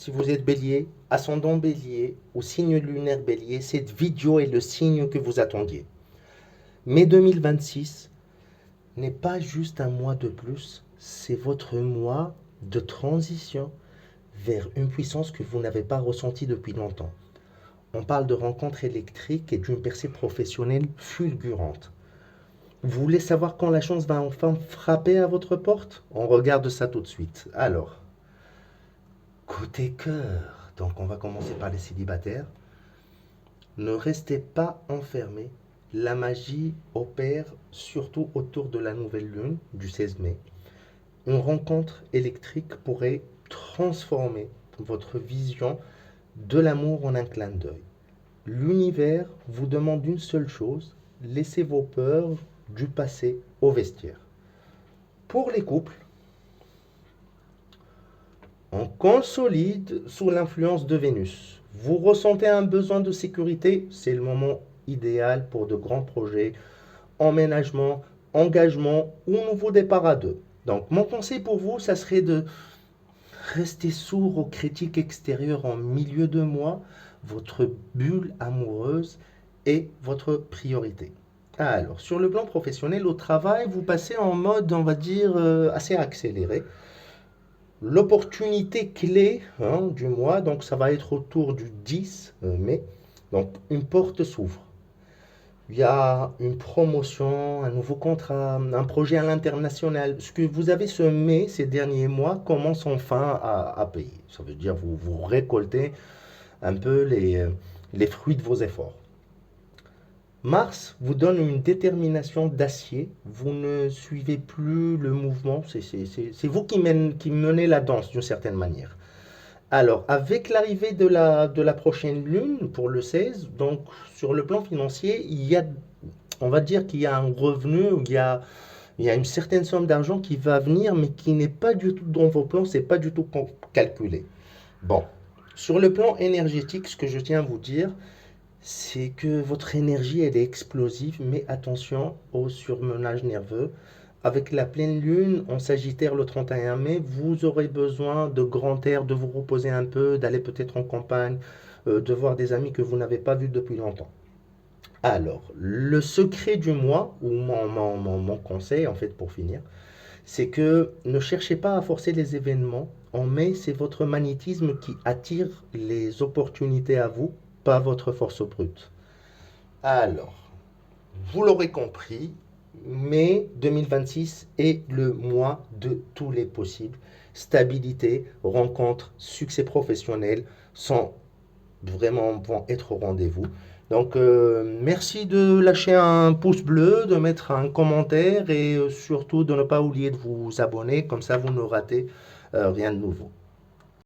si vous êtes bélier, ascendant bélier ou signe lunaire bélier, cette vidéo est le signe que vous attendiez. Mai 2026 n'est pas juste un mois de plus, c'est votre mois de transition vers une puissance que vous n'avez pas ressentie depuis longtemps. On parle de rencontres électriques et d'une percée professionnelle fulgurante. Vous voulez savoir quand la chance va enfin frapper à votre porte? On regarde ça tout de suite. Alors, côté cœur, donc on va commencer par les célibataires. Ne restez pas enfermés. La magie opère surtout autour de la nouvelle lune du 16 mai. Une rencontre électrique pourrait transformer votre vision de l'amour en un clin d'œil. L'univers vous demande une seule chose, laissez vos peurs du passé au vestiaire. Pour les couples, on consolide sous l'influence de Vénus. Vous ressentez un besoin de sécurité, c'est le moment idéal pour de grands projets, emménagement, engagement ou nouveau départ à deux. Donc mon conseil pour vous, ça serait de rester sourd aux critiques extérieures en milieu de mois. Votre bulle amoureuse est votre priorité. Alors, sur le plan professionnel, au travail, vous passez en mode, on va dire, assez accéléré. L'opportunité clé du mois, donc ça va être autour du 10 mai, donc une porte s'ouvre. Il y a une promotion, un nouveau contrat, un projet à l'international. Ce que vous avez semé ces derniers mois commence enfin à payer. Ça veut dire que vous récoltez un peu les fruits de vos efforts. Mars vous donne une détermination d'acier. Vous ne suivez plus le mouvement. C'est vous qui menez la danse d'une certaine manière. Alors, avec l'arrivée de la prochaine lune pour le 16, donc sur le plan financier, on va dire qu'il y a un revenu, il y a une certaine somme d'argent qui va venir, mais qui n'est pas du tout dans vos plans, c'est pas du tout calculé. Bon, sur le plan énergétique, ce que je tiens à vous dire, c'est que votre énergie, elle est explosive, mais attention au surmenage nerveux. Avec la pleine lune en Sagittaire le 31 mai, vous aurez besoin de grand air, de vous reposer un peu, d'aller peut-être en campagne, de voir des amis que vous n'avez pas vus depuis longtemps. Alors, le secret du mois, ou mon conseil en fait pour finir, c'est que ne cherchez pas à forcer les événements. En mai, c'est votre magnétisme qui attire les opportunités à vous, pas votre force brute. Alors, vous l'aurez compris, mai 2026 est le mois de tous les possibles. Stabilité, rencontres, succès professionnel sont vont être au rendez-vous. Donc, merci de lâcher un pouce bleu, de mettre un commentaire et surtout de ne pas oublier de vous abonner, comme ça vous ne ratez rien de nouveau.